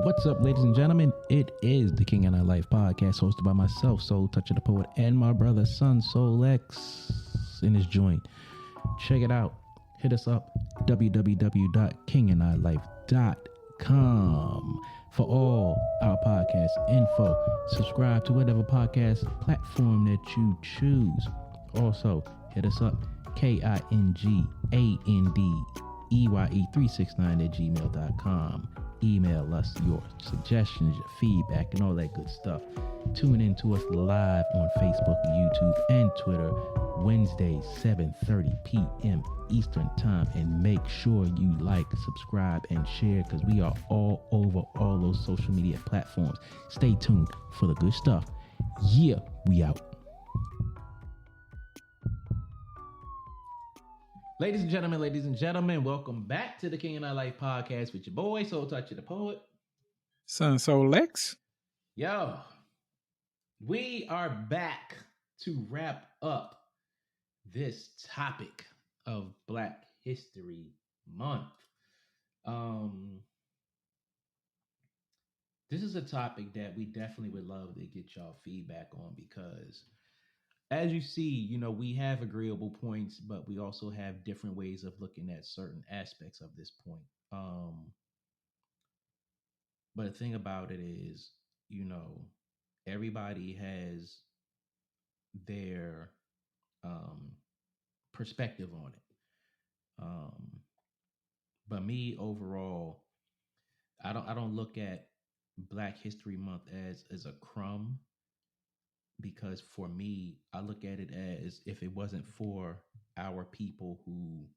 What's up, ladies and gentlemen? It is the King and I Life podcast, hosted by myself, Soul Toucher the Poet, and my brother, Son Soul X, in his joint. Check it out. Hit us up, www.kingandilife.com, for all our podcast info. Subscribe to whatever podcast platform that you choose. Also, hit us up, KINGANDEYE369@gmail.com. Email us your suggestions, your feedback, and all that good stuff. Tune in to us live on Facebook, YouTube, and Twitter, Wednesdays, 7:30 p.m. Eastern Time. And make sure you like, subscribe, and share, because we are all over all those social media platforms. Stay tuned for the good stuff. Yeah, we out. Ladies and gentlemen, welcome back to the King and I Life podcast with your boy, Soul Toucher the Poet. Son Soul X. Yo, we are back to wrap up this topic of Black History Month. This is a topic that we definitely would love to get y'all feedback on, because as you see, we have agreeable points, but we also have different ways of looking at certain aspects of this point. But the thing about it is, everybody has their perspective on it. But me overall, I don't look at Black History Month as a crumb, because for me, I look at it as, if it wasn't for our people who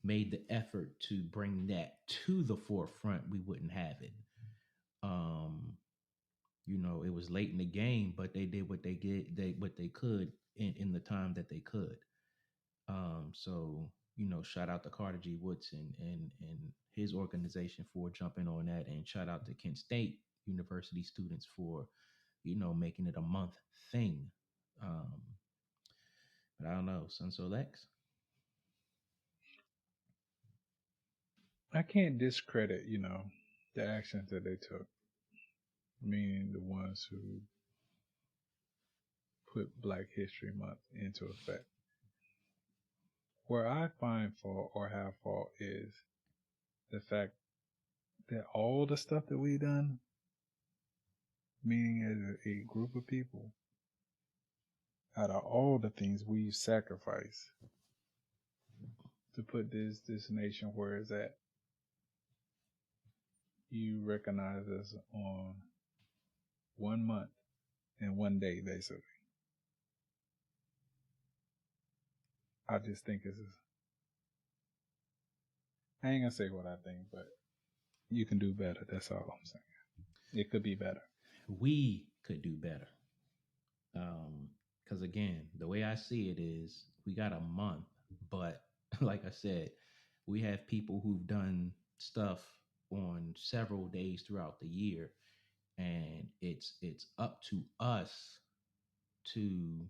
made the effort to bring that to the forefront, we wouldn't have it. It was late in the game, but they did what they could in the time that they could. So shout out to Carter G. Woodson and his organization for jumping on that, and shout out to Kent State University students for making it a month thing. But I don't know, Son Soul X. I can't discredit, the actions that they took. Meaning the ones who put Black History Month into effect. Where I find fault or have fault is the fact that all the stuff that we've done, meaning as a group of people, out of all the things we've sacrificed to put this nation where it's at, you recognize us on 1 month and 1 day, basically. I just think I ain't gonna say what I think, but you can do better. That's all I'm saying. It could be better. We could do better. Because again, the way I see it is, we got a month, but like I said, we have people who've done stuff on several days throughout the year, and it's up to us to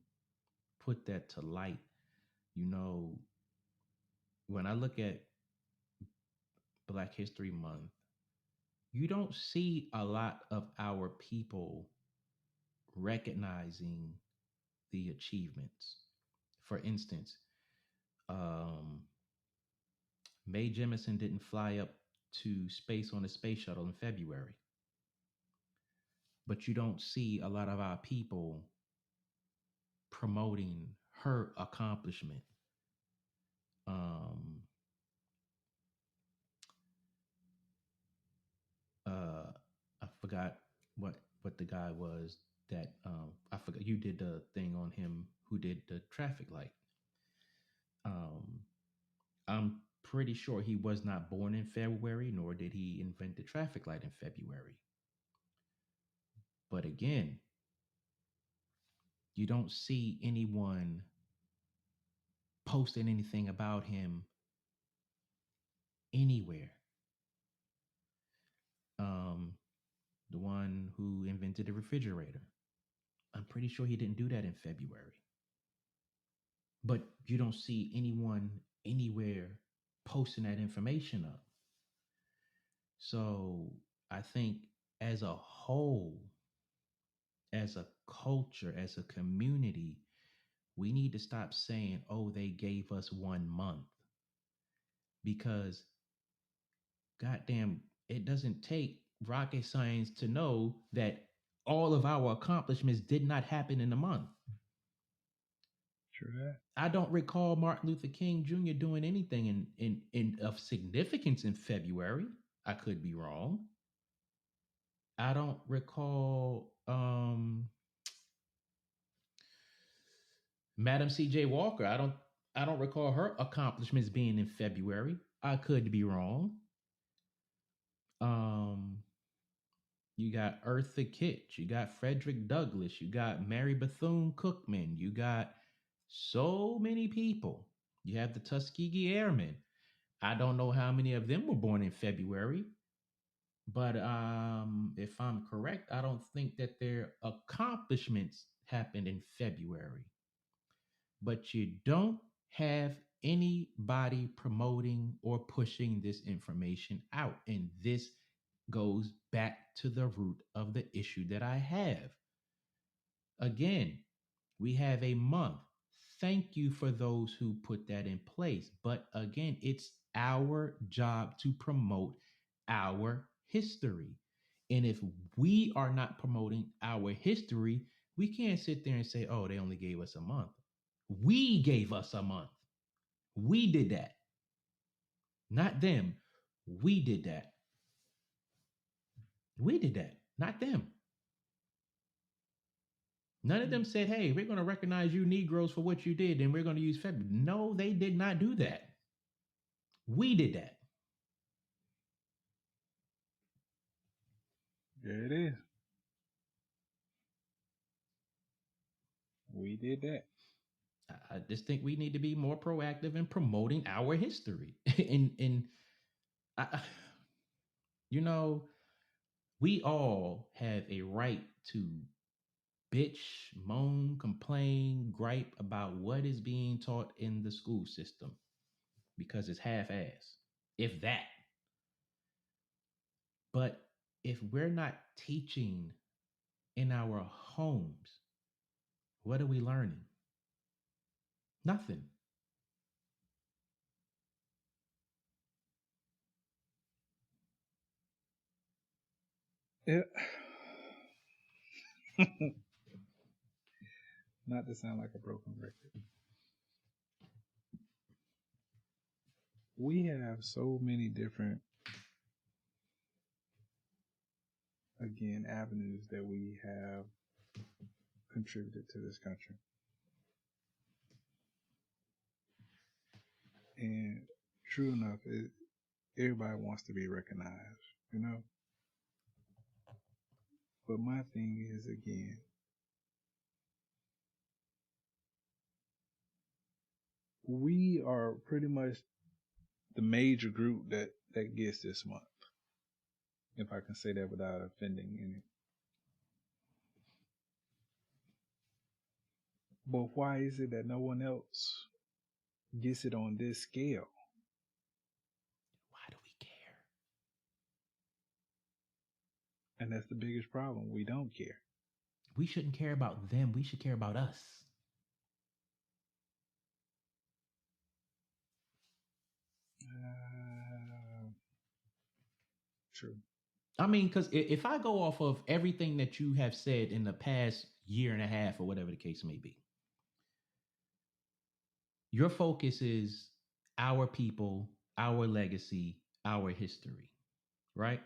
put that to light. When I look at Black History Month, you don't see a lot of our people recognizing the achievements. For instance, Mae Jemison didn't fly up to space on a space shuttle in February. But you don't see a lot of our people promoting her accomplishment. I forgot what the guy was that I forgot. You did the thing on him who did the traffic light. I'm pretty sure he was not born in February, nor did he invent the traffic light in February. But again, you don't see anyone posting anything about him anywhere. The one who invented the refrigerator, I'm pretty sure he didn't do that in February. but you don't see anyone anywhere posting that information up. So I think as a whole, as a culture, as a community, we need to stop saying, oh, they gave us 1 month, because goddamn, it doesn't take rocket science to know that all of our accomplishments did not happen in a month. True that. I don't recall Martin Luther King Jr. doing anything in of significance in February. I could be wrong. I don't recall Madam C.J. Walker. I don't recall her accomplishments being in February. I could be wrong. Um you got Eartha Kitt, you got Frederick Douglass, you got Mary Bethune Cookman, you got so many people. You have the Tuskegee Airmen. I don't know how many of them were born in February, but if I'm correct, I don't think that their accomplishments happened in February. But you don't have anybody promoting or pushing this information out. And this goes back to the root of the issue that I have. Again, we have a month. Thank you for those who put that in place. But again, it's our job to promote our history. And if we are not promoting our history, we can't sit there and say, oh, they only gave us a month. We gave us a month. We did that. Not them. We did that. We did that. Not them. None of them said, hey, we're going to recognize you Negroes for what you did and we're going to use February. No, they did not do that. We did that. There it is. We did that. I just think we need to be more proactive in promoting our history. and I, you know, we all have a right to bitch, moan, complain, gripe about what is being taught in the school system because it's half-ass, if that. But if we're not teaching in our homes, what are we learning? Nothing. Yeah. Not to sound like a broken record. We have so many different, again, avenues that we have contributed to this country. And true enough, everybody wants to be recognized, you know? But my thing is, again, we are pretty much the major group that gets this month. If I can say that without offending any. But why is it that no one else gets it on this scale? Why do we care? And that's the biggest problem. We don't care. We shouldn't care about them. We should care about us. True. I mean, because if I go off of everything that you have said in the past year and a half, or whatever the case may be, your focus is our people, our legacy, our history, right?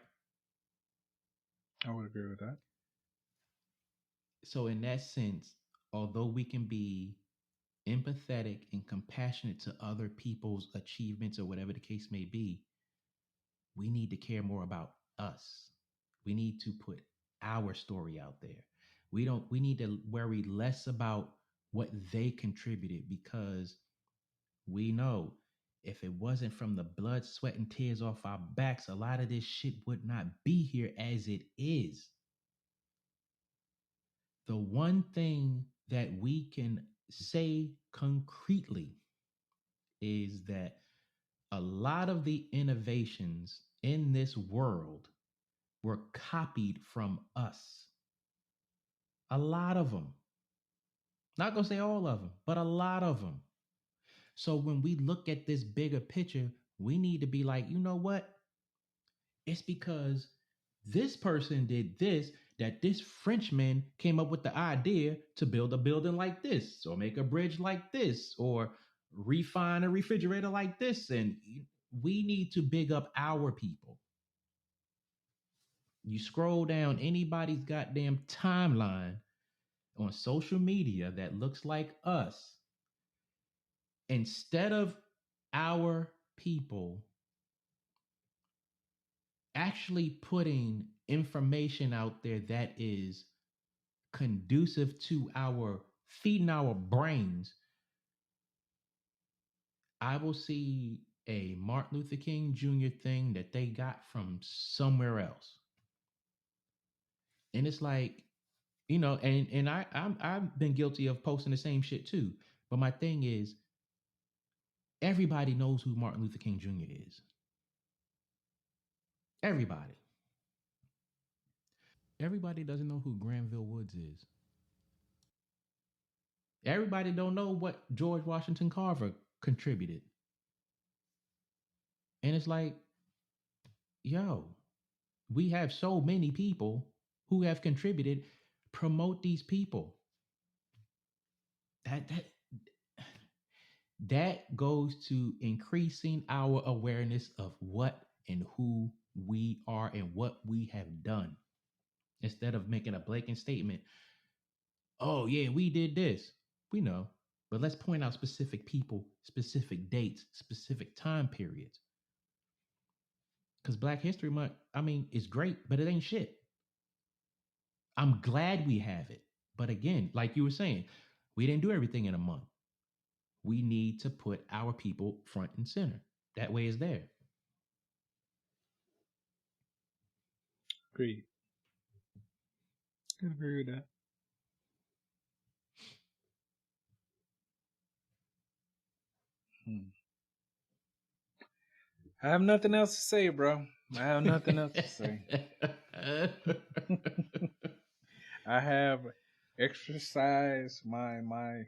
I would agree with that. So, in that sense, although we can be empathetic and compassionate to other people's achievements or whatever the case may be, we need to care more about us. We need to put our story out there. We need to worry less about what they contributed, because we know if it wasn't from the blood, sweat, and tears off our backs, a lot of this shit would not be here as it is. The one thing that we can say concretely is that a lot of the innovations in this world were copied from us. A lot of them. Not gonna say all of them, but a lot of them. So when we look at this bigger picture, we need to be like, you know what? It's because this person did this that this Frenchman came up with the idea to build a building like this, or make a bridge like this, or refine a refrigerator like this. And we need to big up our people. You scroll down anybody's goddamn timeline on social media that looks like us, instead of our people actually putting information out there that is conducive to our feeding our brains, I will see a Martin Luther King Jr. thing that they got from somewhere else. And it's like, I've been guilty of posting the same shit too. But my thing is, everybody knows who Martin Luther King Jr. is. Everybody. Everybody doesn't know who Granville Woods is. Everybody don't know what George Washington Carver contributed. And it's like, yo, we have so many people who have contributed. Promote these people. That goes to increasing our awareness of what and who we are and what we have done, instead of making a blanket statement. Oh yeah, we did this. We know, but let's point out specific people, specific dates, specific time periods. Because Black History Month, I mean, it's great, but it ain't shit. I'm glad we have it. But again, like you were saying, we didn't do everything in a month. We need to put our people front and center. That way it's there. Agreed. I agree with that. I have nothing else to say, bro. I have nothing else to say. I have exercised my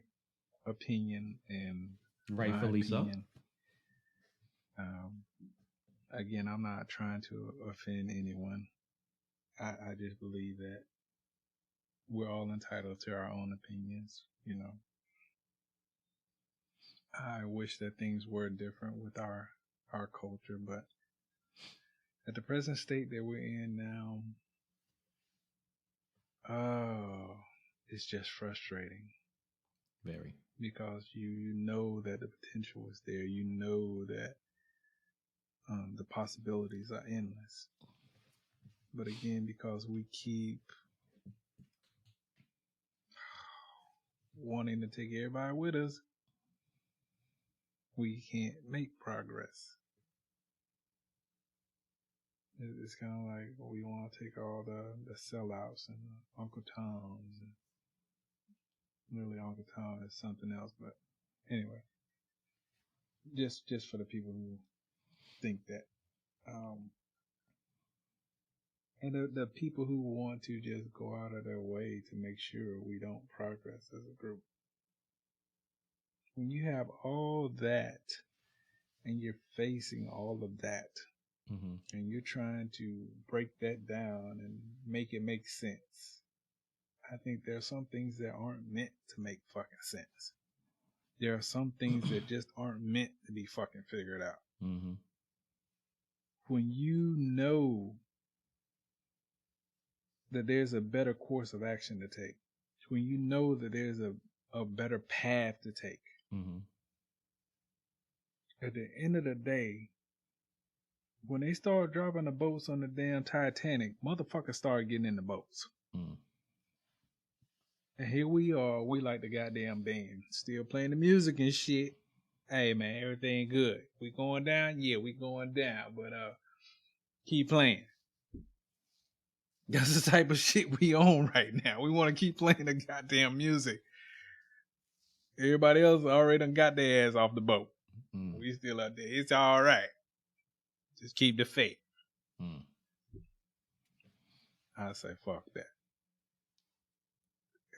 opinion, and Rightfully so. Again, I'm not trying to offend anyone. I just believe that we're all entitled to our own opinions. I wish that things were different with our culture, but at the present state that we're in now, it's just frustrating. Very. Because you know that the potential is there. You know that the possibilities are endless. But again, because we keep wanting to take everybody with us, we can't make progress. It's kind of like we want to take all the sellouts and the Uncle Toms. And really, Uncle Tom is something else. But anyway, just for the people who think that. And the people who want to just go out of their way to make sure we don't progress as a group. When you have all that and you're facing all of that, and you're trying to break that down and make it make sense, I think there are some things that aren't meant to make fucking sense. There are some things that just aren't meant to be fucking figured out. When you know that there's a better course of action to take, when you know that there's a better path to take, at the end of the day, when they start dropping the boats on the damn Titanic, motherfuckers start getting in the boats. And here we are, we like the goddamn band, still playing the music and shit. Hey man, everything good. We going down? Yeah, we going down, but keep playing. That's the type of shit we own right now. We want to keep playing the goddamn music. Everybody else already done got their ass off the boat. Mm. We still out there. It's all right. Just keep the faith. Mm. I say, fuck that.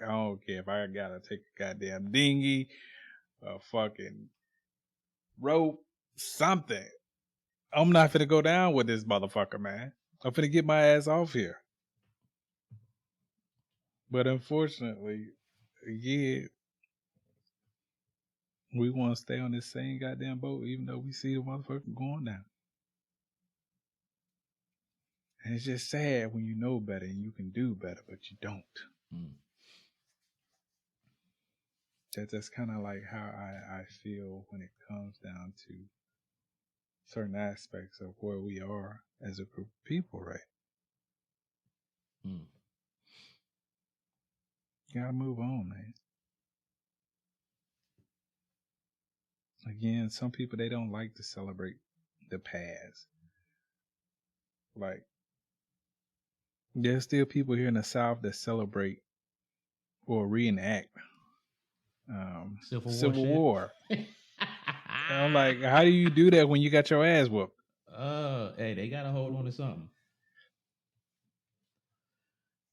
I don't care if I gotta take a goddamn dinghy, a fucking rope, something. I'm not finna go down with this motherfucker, man. I'm finna get my ass off here. But unfortunately, yeah, we want to stay on this same goddamn boat, even though we see the motherfucker going down. And it's just sad when you know better and you can do better, but you don't. Mm. That's kind of like how I feel when it comes down to certain aspects of where we are as a group of people, right? Mm. You gotta move on, man. Again, some people, they don't like to celebrate the past. Like, there's still people here in the South that celebrate or reenact Civil War. And I'm like, how do you do that when you got your ass whooped? Hey, they gotta hold on to something.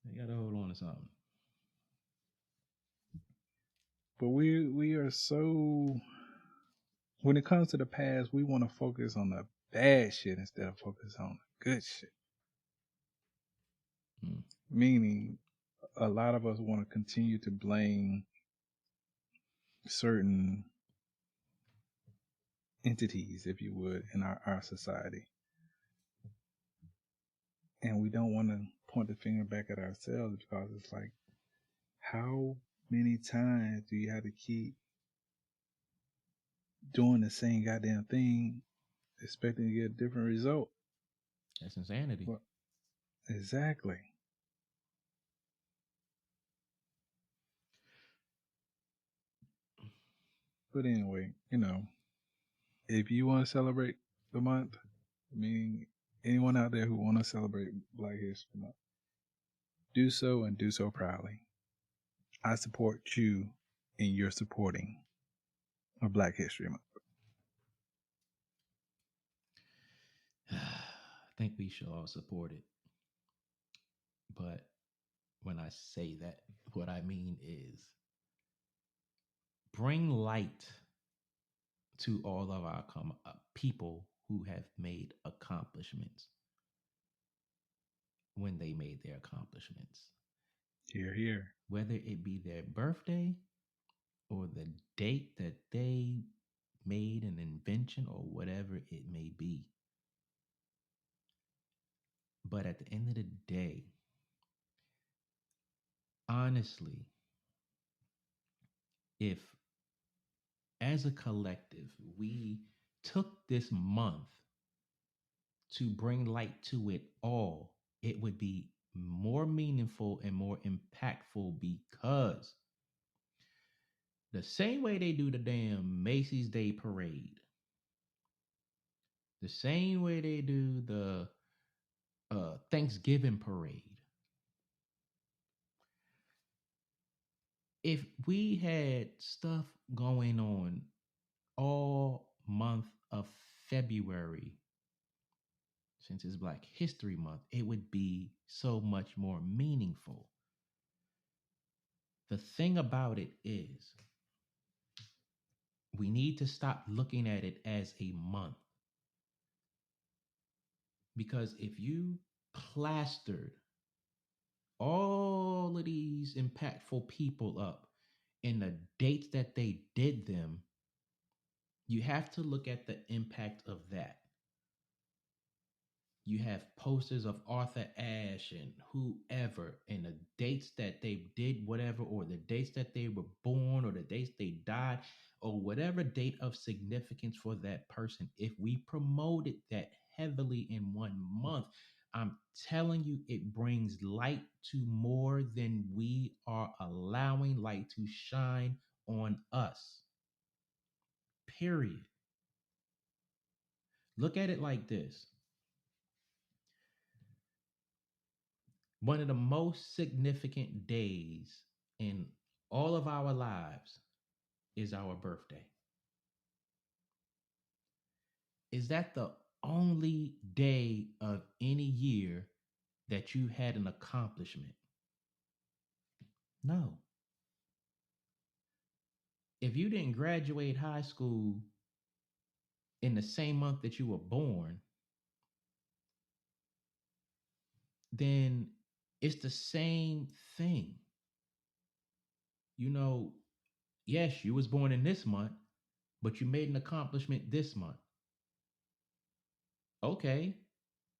They gotta hold on to something. But we are so, when it comes to the past, we want to focus on the bad shit instead of focus on the good shit. Mm. Meaning, a lot of us want to continue to blame certain entities, if you would, in our society. And we don't want to point the finger back at ourselves because it's like, how many times do you have to keep doing the same goddamn thing, expecting to get a different result? That's insanity. Well, exactly. But anyway, if you want to celebrate the month, I mean, anyone out there who want to celebrate Black History Month, do so and do so proudly. I support you in your supporting of Black History Month. I think we should all support it. But when I say that, what I mean is bring light to all of our people who have made accomplishments when they made their accomplishments. Here, here. Whether it be their birthday or the date that they made an invention or whatever it may be. But at the end of the day, honestly, if as a collective we took this month to bring light to it all, it would be more meaningful and more impactful because the same way they do the damn Macy's Day Parade, the same way they do the Thanksgiving Parade, if we had stuff going on all month of February, since it's Black History Month, it would be so much more meaningful. The thing about it is, we need to stop looking at it as a month. Because if you plastered all of these impactful people up in the dates that they did them, you have to look at the impact of that. You have posters of Arthur Ashe and whoever, and the dates that they did whatever, or the dates that they were born, or the dates they died, or whatever date of significance for that person. If we promoted that heavily in 1 month, I'm telling you, it brings light to more than we are allowing light to shine on us. Period. Look at it like this. One of the most significant days in all of our lives is our birthday. Is that the only day of any year that you had an accomplishment? No. If you didn't graduate high school in the same month that you were born, then it's the same thing. You know, yes, you was born in this month, but you made an accomplishment this month. Okay.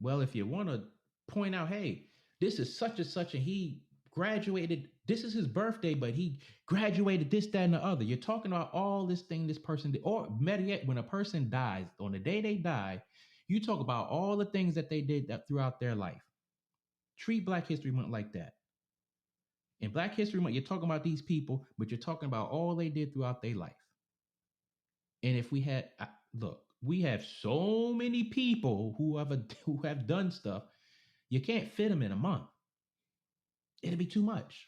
Well, if you want to point out, hey, this is such and such, and he graduated, this is his birthday, but he graduated this, that, and the other. You're talking about all this thing this person did. Or better yet, when a person dies, on the day they die, you talk about all the things that they did that throughout their life. Treat Black History Month like that. In Black History Month, you're talking about these people, but you're talking about all they did throughout their life. And if we had, look, we have so many people who have done stuff. You can't fit them in a month. It'll be too much.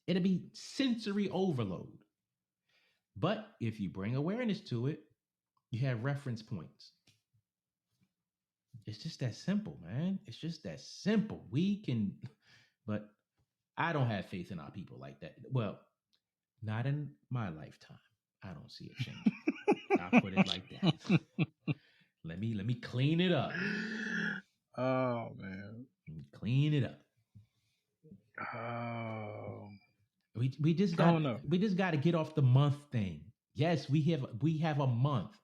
It'll be sensory overload. But if you bring awareness to it, you have reference points. It's just that simple, man. It's just that simple. We can, but I don't have faith in our people like that. Well, not in my lifetime. I don't see it changing. I'll put it like that. Let me clean it up. Oh man. Let me clean it up. Oh. We just got to get off the month thing. Yes, we have a month.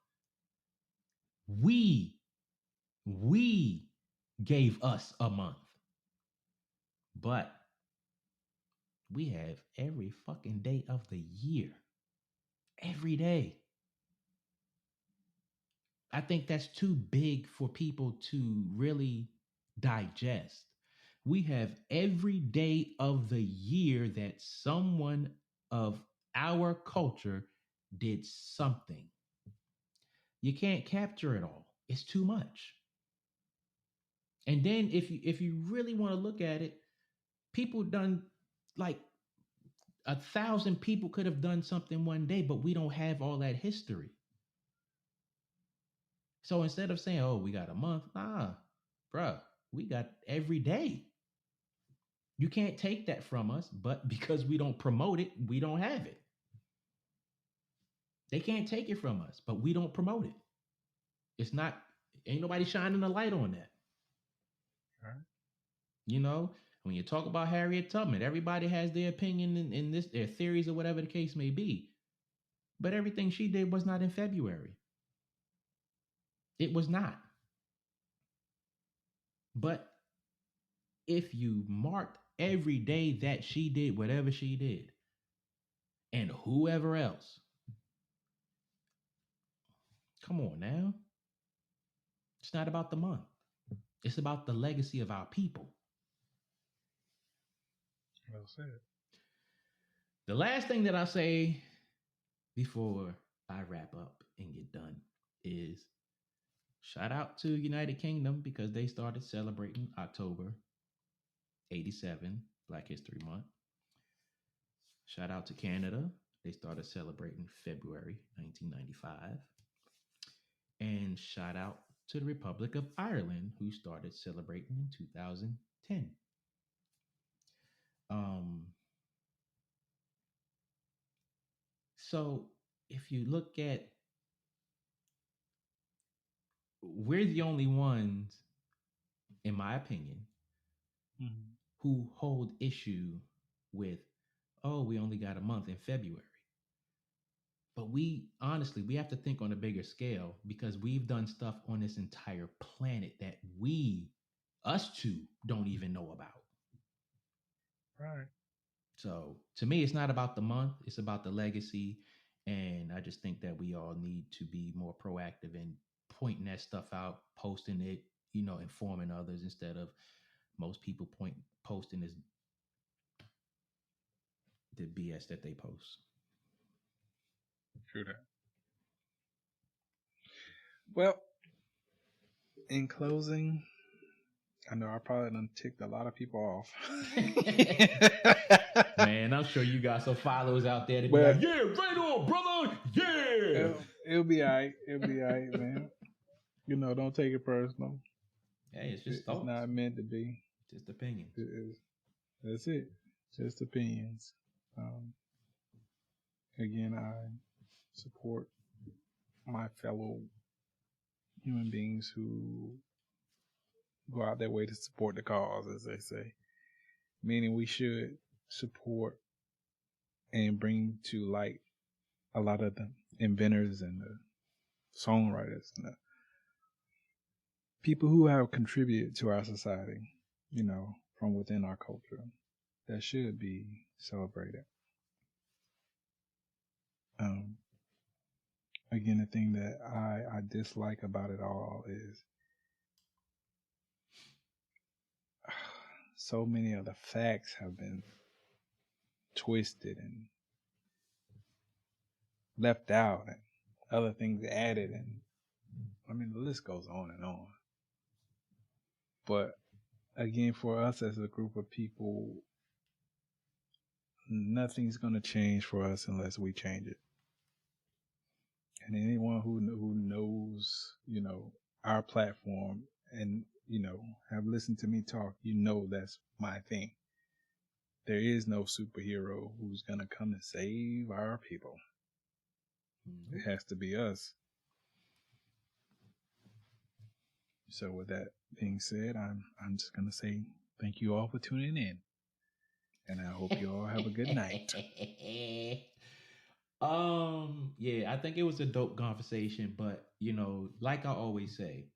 We gave us a month. But we have every fucking day of the year. Every day. I think that's too big for people to really digest. We have every day of the year that someone of our culture did something. You can't capture it all. It's too much. And then if you really want to look at it, people done like 1,000 people could have done something one day, but we don't have all that history. So instead of saying, oh, we got a month, bruh, we got every day. You can't take that from us, but because we don't promote it, we don't have it. They can't take it from us, but we don't promote it. It's not, ain't nobody shining a light on that. All right. You know, when you talk about Harriet Tubman, everybody has their opinion in this, their theories or whatever the case may be. But everything she did was not in February. It was not. But if you marked every day that she did whatever she did, and whoever else, come on now. It's not about the month. It's about the legacy of our people. Well said. The last thing that I say before I wrap up and get done is shout out to United Kingdom because they started celebrating October 87, Black History Month. Shout out to Canada. They started celebrating February 1995. And shout out to the Republic of Ireland, who started celebrating in 2010. So if you look at, we're the only ones, in my opinion, who hold issue with, oh, we only got a month in February. But we have to think on a bigger scale because we've done stuff on this entire planet that us two, don't even know about. Right. So to me, it's not about the month, it's about the legacy. And I just think that we all need to be more proactive in pointing that stuff out, posting it, informing others instead of most people posting this the BS that they post. True that. Well, in closing, I know I probably done ticked a lot of people off. Man, I'm sure you got some followers out there to be But like, yeah, right on, brother. Yeah. it'll be all right. It'll be all right, man. You know, don't take it personal. Hey, it's just It's thoughts. not meant to be. Just opinions. That's it. Just opinions. Again, I support my fellow human beings who go out their way to support the cause, as they say. Meaning we should support and bring to light a lot of the inventors and the songwriters and the people who have contributed to our society, you know, from within our culture, that should be celebrated. Again, the thing that I dislike about it all is so many of the facts have been twisted and left out and other things added, and I mean the list goes on and on. But again, for us as a group of people, nothing's going to change for us unless we change it. And anyone who knows, you know, our platform and, you know, have listened to me talk, you know that's my thing. There is no superhero who's going to come and save our people. Mm-hmm. It has to be us. So with that being said, I'm just going to say thank you all for tuning in. And I hope you all have a good night. Yeah, I think it was a dope conversation, but you know, like I always say,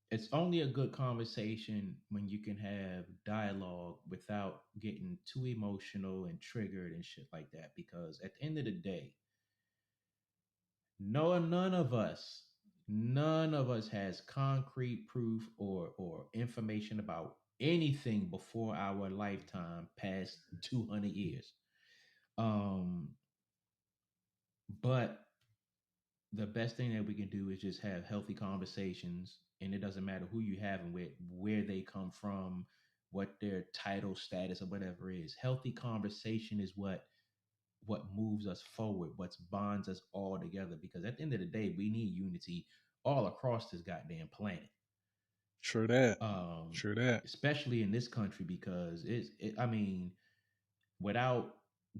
it's only a good conversation when you can have dialogue without getting too emotional and triggered and shit like that. Because at the end of the day, none of us has concrete proof or information about anything before our lifetime past 200 years. But the best thing that we can do is just have healthy conversations, and it doesn't matter who you have and where they come from, what their title status or whatever is. Healthy conversation is what moves us forward, what bonds us all together, because at the end of the day, we need unity all across this goddamn planet. True that. True that. Especially in this country, because I mean, without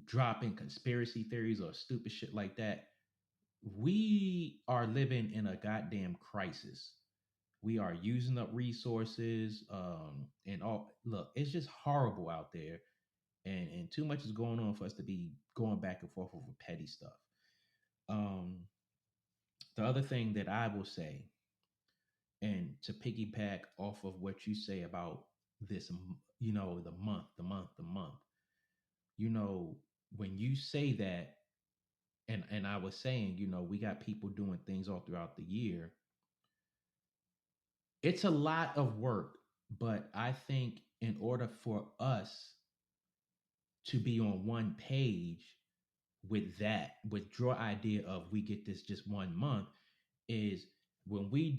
dropping conspiracy theories or stupid shit like that, we are living in a goddamn crisis. We are using up resources, and all. Look, it's just horrible out there, and too much is going on for us to be going back and forth over petty stuff. The other thing that I will say, and to piggyback off of what you say about this, you know, the month, you know, when you say that, and I was saying, you know, we got people doing things all throughout the year. It's a lot of work, but I think in order for us to be on one page with that, with your idea of we get this just 1 month, is when we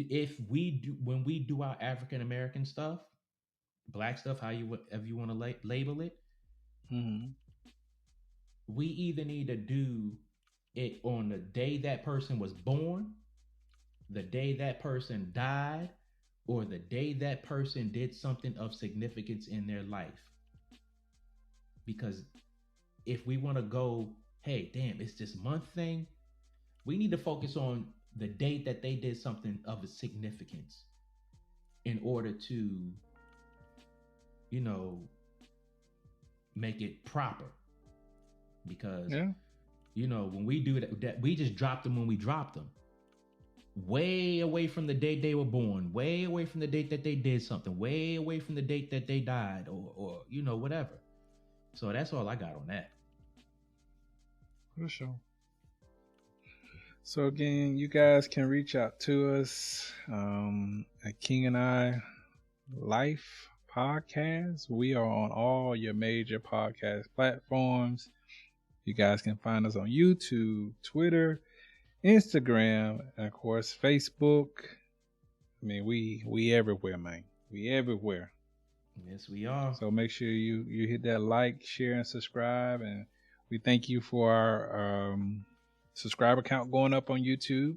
do our African American stuff, Black stuff, however you want to label it, mm-hmm. we either need to do it on the day that person was born, the day that person died, or the day that person did something of significance in their life. Because if we want to go, hey, damn, it's this month thing, we need to focus on the date that they did something of a significance in order to, you know, make it proper. Because, you know, when we do that, we just dropped them when we dropped them. Way away from the date they were born, way away from the date that they did something, way away from the date that they died, or you know, whatever. So that's all I got on that. For sure. So again, you guys can reach out to us at King and I Life Podcast. We are on all your major podcast platforms. You guys can find us on YouTube, Twitter, Instagram, and of course Facebook. I mean, we everywhere, man. We everywhere. Yes, we are. So make sure you hit that like, share, and subscribe. And we thank you for our subscriber count going up on YouTube.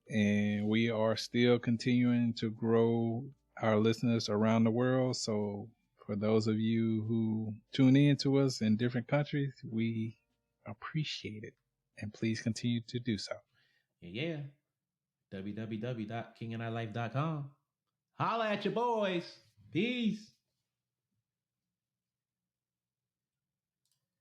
And we are still continuing to grow our listeners around the world. So for those of you who tune in to us in different countries, we appreciate it. And please continue to do so. Yeah. www.kinganilife.com. Holla at your boys. Peace.